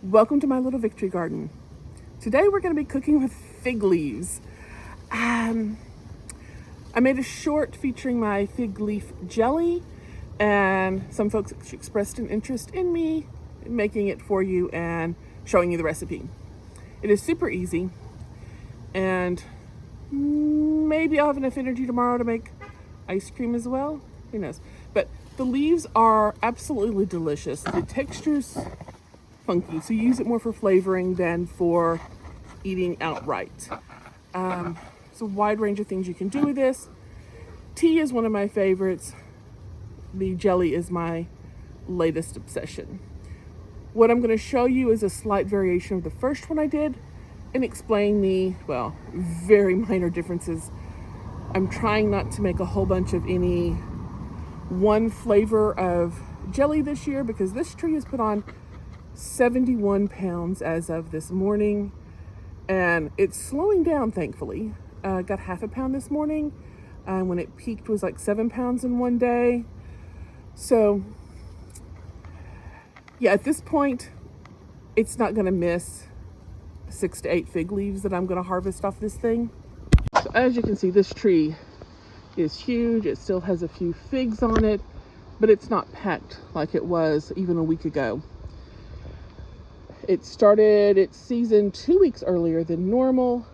Welcome to my little victory garden. Today we're going to be cooking with fig leaves. I made a short featuring my fig leaf jelly, and some folks expressed an interest in me making it for you and showing you the recipe. It is super easy, and maybe I'll have enough energy tomorrow to make ice cream as well. Who knows? But the leaves are absolutely delicious. The texture's funky, so you use it more for flavoring than for eating outright. It's a wide range of things you can do with this. Tea is one of my favorites. The jelly is my latest obsession. What I'm going to show you is a slight variation of the first one I did and explain the, very minor differences. I'm trying not to make a whole bunch of any one flavor of jelly this year because this tree has put on 71 pounds as of this morning, and it's slowing down, thankfully. Got half a pound this morning. When it peaked was like 7 pounds in one day. So yeah, at this point, it's not gonna miss 6 to 8 fig leaves that I'm gonna harvest off this thing. So as you can see, this tree is huge. It still has a few figs on it, but it's not packed like it was even a week ago. It started its season 2 weeks earlier than normal.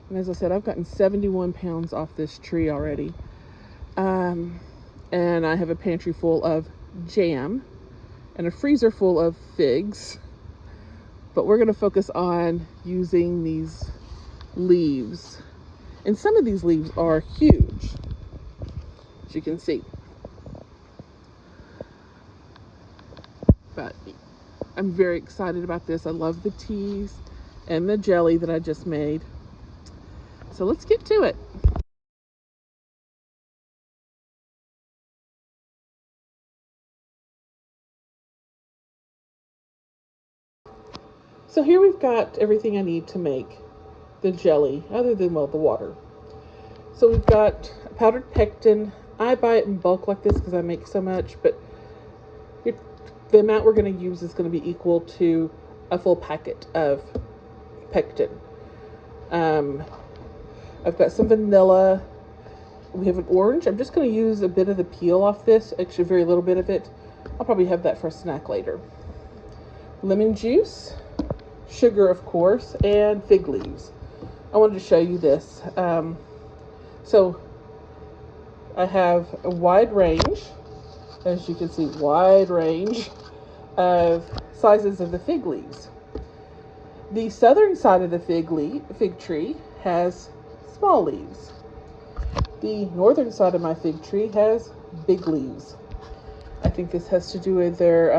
And as I said, I've gotten 71 pounds off this tree already. And I have a pantry full of jam and a freezer full of figs. But we're going to focus on using these leaves. And some of these leaves are huge, as you can see. But I'm very excited about this. I love the teas and the jelly that I just made. So let's get to it. So here we've got everything I need to make the jelly, other than, the water. So we've got powdered pectin. I buy it in bulk like this because I make so much, but the amount we're going to use is going to be equal to a full packet of pectin. I've got some vanilla. We have an orange. I'm just going to use a bit of the peel off this, actually very little bit of it. I'll probably have that for a snack later. Lemon juice, sugar of course, and fig leaves. I wanted to show you this. So I have a wide range, as you can see, wide range of sizes of the fig leaves. The southern side of the fig tree has small leaves. The northern side of my fig tree has big leaves. I think this has to do with their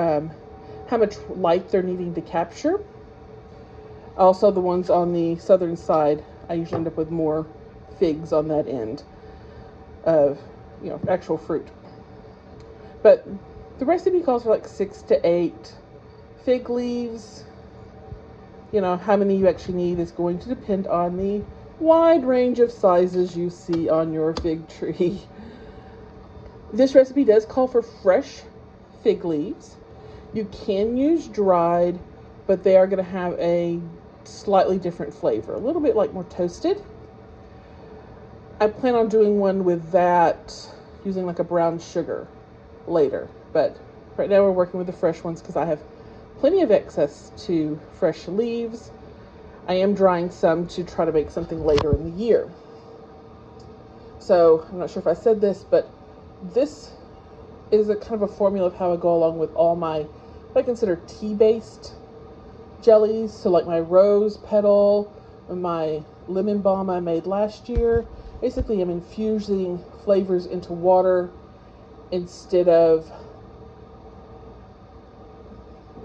how much light they're needing to capture. Also, the ones on the southern side, I usually end up with more figs on that end of, actual fruit. But the recipe calls for like 6 to 8 fig leaves. How many you actually need is going to depend on the wide range of sizes you see on your fig tree. This recipe does call for fresh fig leaves. You can use dried, but they are going to have a slightly different flavor, a little bit like more toasted. I plan on doing one with that, using like a brown sugar later, but right now we're working with the fresh ones because I have plenty of access to fresh leaves. I am drying some to try to make something later in the year. So I'm not sure if I said this, but this is a kind of a formula of how I go along with all my, what I consider tea-based jellies. So like my rose petal, my lemon balm I made last year. Basically, I'm infusing flavors into water instead of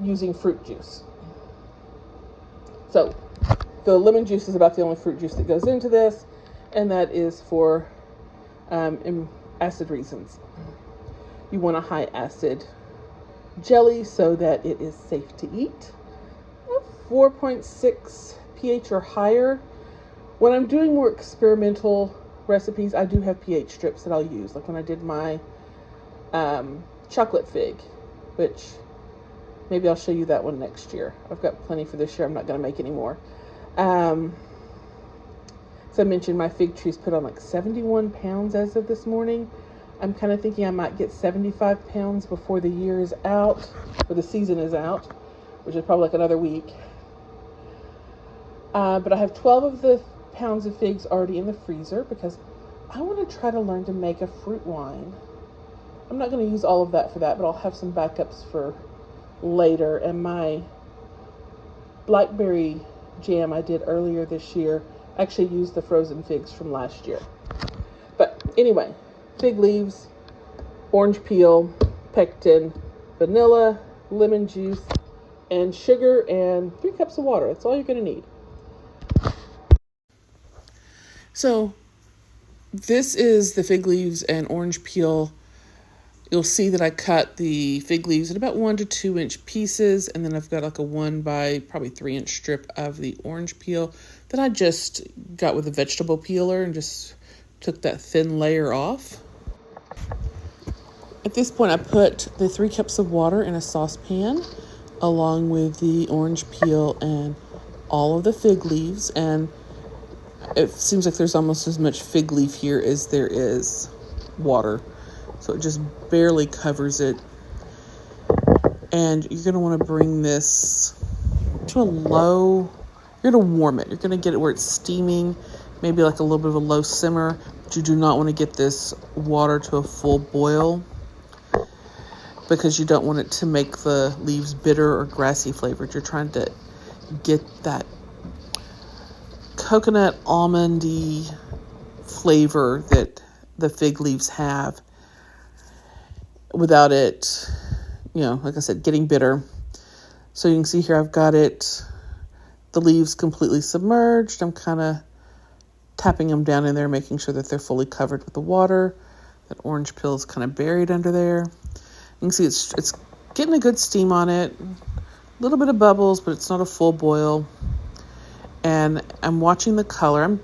using fruit juice. So the lemon juice is about the only fruit juice that goes into this, and that is for acid reasons. You want a high acid jelly so that it is safe to eat. 4.6 pH or higher. When I'm doing more experimental recipes, I do have pH strips that I'll use. Like when I did my chocolate fig, which Maybe I'll show you that one next year. I've got plenty for this year. I'm not going to make any more. As I mentioned, my fig tree's put on like 71 pounds as of this morning. I'm kind of thinking I might get 75 pounds before the year is out, or the season is out, which is probably like another week. But I have 12 of the pounds of figs already in the freezer because I want to try to learn to make a fruit wine. I'm not going to use all of that for that, but I'll have some backups for later. And my blackberry jam I did earlier this year actually used the frozen figs from last year. But anyway, fig leaves, orange peel, pectin, vanilla, lemon juice, and sugar, and 3 cups of water. That's all you're going to need. So this is the fig leaves and orange peel. You'll see that I cut the fig leaves in about 1 to 2 inch pieces, and then I've got like a 1 by probably 3 inch strip of the orange peel that I just got with a vegetable peeler and just took that thin layer off. At this point, I put the 3 cups of water in a saucepan along with the orange peel and all of the fig leaves, and it seems like there's almost as much fig leaf here as there is water. So it just barely covers it. And you're going to want to bring this to a low, you're going to warm it. You're going to get it where it's steaming, maybe like a little bit of a low simmer, but you do not want to get this water to a full boil because you don't want it to make the leaves bitter or grassy flavored. You're trying to get that coconut almondy flavor that the fig leaves have without it, like I said, getting bitter. So you can see here I've got it, the leaves completely submerged. I'm kind of tapping them down in there, making sure that they're fully covered with the water. That orange peel is kind of buried under there. You can see it's getting a good steam on it. A little bit of bubbles, but it's not a full boil. And I'm watching the color. I'm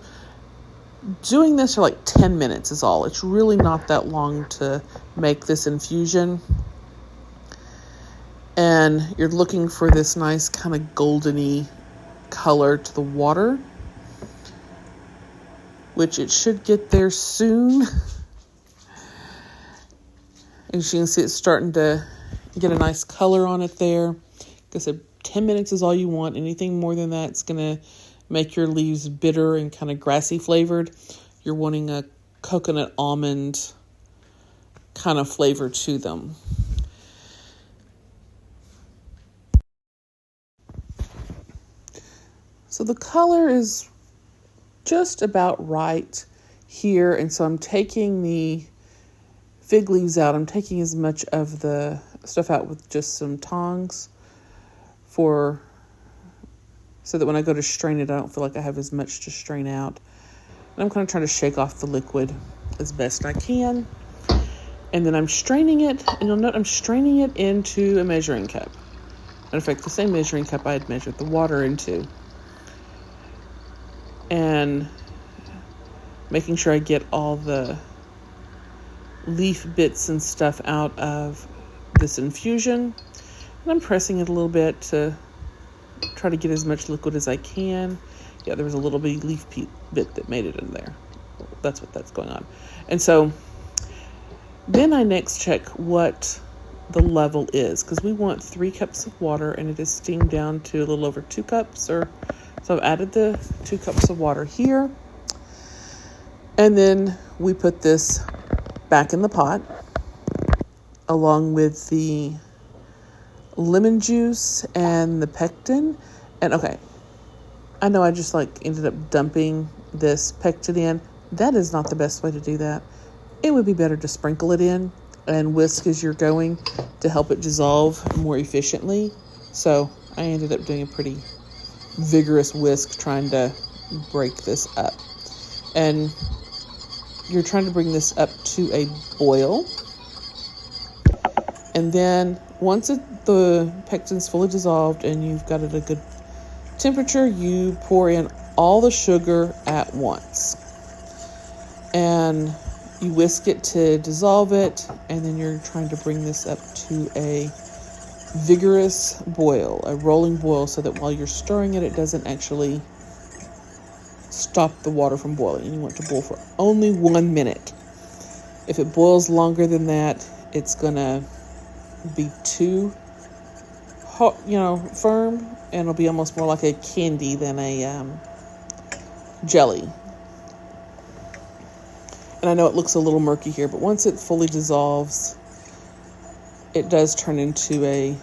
doing this for like 10 minutes is all. It's really not that long to make this infusion. And you're looking for this nice kind of goldeny color to the water, which it should get there soon. As you can see, it's starting to get a nice color on it there. Like I said, 10 minutes is all you want. Anything more than that, it's going to make your leaves bitter and kind of grassy flavored. You're wanting a coconut almond kind of flavor to them. So the color is just about right here. And so I'm taking the fig leaves out. I'm taking as much of the stuff out with just some tongs so that when I go to strain it, I don't feel like I have as much to strain out. And I'm kind of trying to shake off the liquid as best I can. And then I'm straining it, and you'll note I'm straining it into a measuring cup. Matter of fact, the same measuring cup I had measured the water into. And making sure I get all the leaf bits and stuff out of this infusion. And I'm pressing it a little bit to try to get as much liquid as I can. Yeah, there was a little bit leaf bit that made it in there. That's going on. And so then I next check what the level is, because we want 3 cups of water and it is steamed down to a little over 2 cups. So I've added the 2 cups of water here. And then we put this back in the pot along with the lemon juice and the pectin. And okay, I know I just ended up dumping this pectin in. That is not the best way to do that. It would be better to sprinkle it in and whisk as you're going to help it dissolve more efficiently. So I ended up doing a pretty vigorous whisk trying to break this up. And you're trying to bring this up to a boil. And then once the pectin's fully dissolved and you've got it at a good temperature, you pour in all the sugar at once. And you whisk it to dissolve it, and then you're trying to bring this up to a vigorous boil, a rolling boil, so that while you're stirring it, it doesn't actually stop the water from boiling. And you want to boil for only 1 minute. If it boils longer than that, it's gonna be too hot, firm, and it'll be almost more like a candy than a jelly. And I know it looks a little murky here, but once it fully dissolves, it does turn into a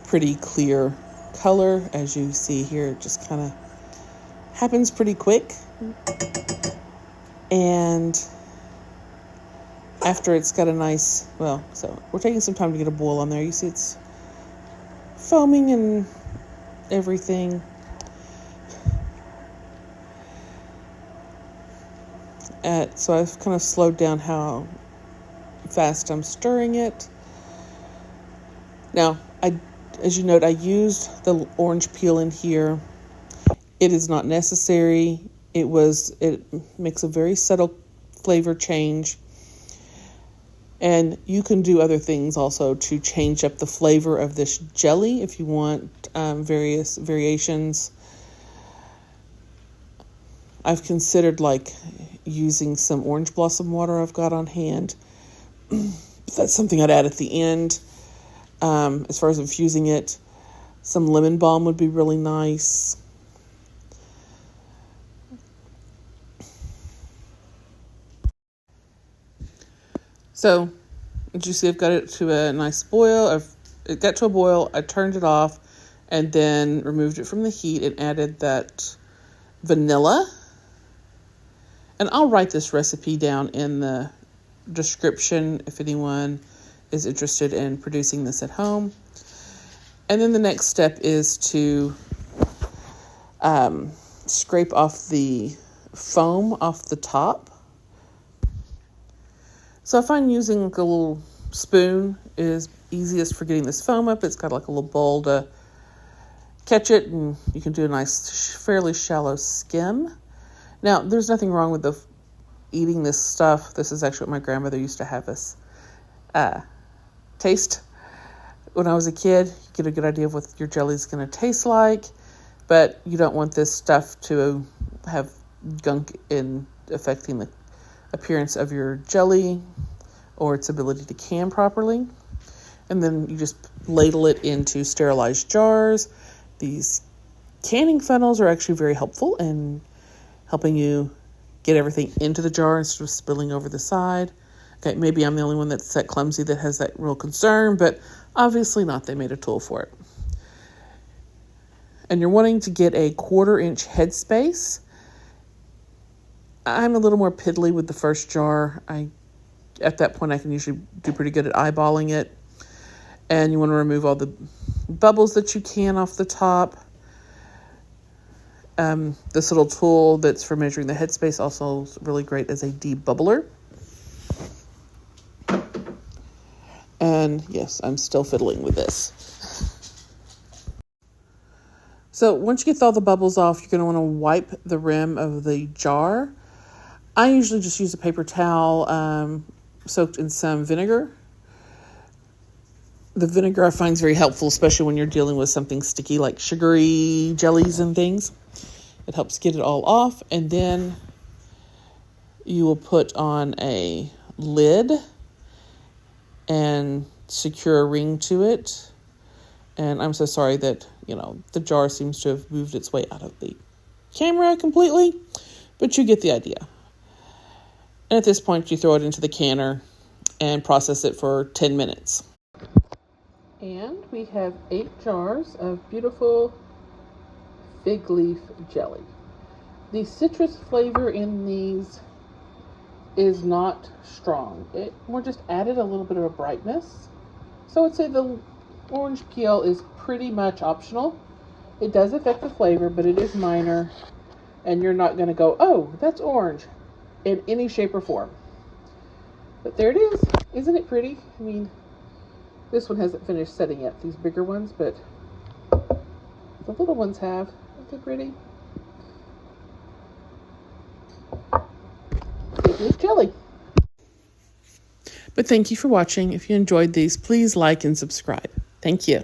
pretty clear color. As you see here, it just kind of happens pretty quick. And after it's got a nice, so we're taking some time to get a boil on there. You see it's foaming and everything. So I've kind of slowed down how fast I'm stirring it. Now, as you note, I used the orange peel in here. It is not necessary. It makes a very subtle flavor change. And you can do other things also to change up the flavor of this jelly if you want various variations. I've considered using some orange blossom water I've got on hand. That's something I'd add at the end. As far as infusing it, some lemon balm would be really nice. So, as you see, I've got it to a nice boil. It got to a boil, I turned it off, and then removed it from the heat and added that vanilla. And I'll write this recipe down in the description if anyone is interested in producing this at home. And then the next step is to scrape off the foam off the top. So I find using a little spoon is easiest for getting this foam up. It's got a little bowl to catch it, and you can do a nice, fairly shallow skim. Now, there's nothing wrong with eating this stuff. This is actually what my grandmother used to have us taste when I was a kid. You get a good idea of what your jelly's going to taste like, but you don't want this stuff to have gunk in affecting the appearance of your jelly or its ability to can properly. And then you just ladle it into sterilized jars. These canning funnels are actually very helpful in helping you get everything into the jar instead of spilling over the side. Okay, maybe I'm the only one that's that clumsy that has that real concern, but obviously not. They made a tool for it. And you're wanting to get a 1/4 inch headspace. I'm a little more piddly with the first jar. At that point, I can usually do pretty good at eyeballing it. And you want to remove all the bubbles that you can off the top. This little tool that's for measuring the headspace also is really great as a debubbler. And yes, I'm still fiddling with this. So once you get all the bubbles off, you're going to want to wipe the rim of the jar. I usually just use a paper towel soaked in some vinegar. The vinegar I find is very helpful, especially when you're dealing with something sticky like sugary jellies and things. It helps get it all off, and then you will put on a lid and secure a ring to it. And I'm so sorry that, the jar seems to have moved its way out of the camera completely, but you get the idea. And at this point, you throw it into the canner and process it for 10 minutes. And we have 8 jars of beautiful fig leaf jelly. The citrus flavor in these is not strong. We're just added a little bit of a brightness. So I'd say the orange peel is pretty much optional. It does affect the flavor, but it is minor. And you're not going to go, oh, that's orange in any shape or form. But there it is. Isn't it pretty? I mean, this one hasn't finished setting yet, these bigger ones, but the little ones have. Aren't they pretty? Fig leaf jelly. But thank you for watching. If you enjoyed these, please like and subscribe. Thank you.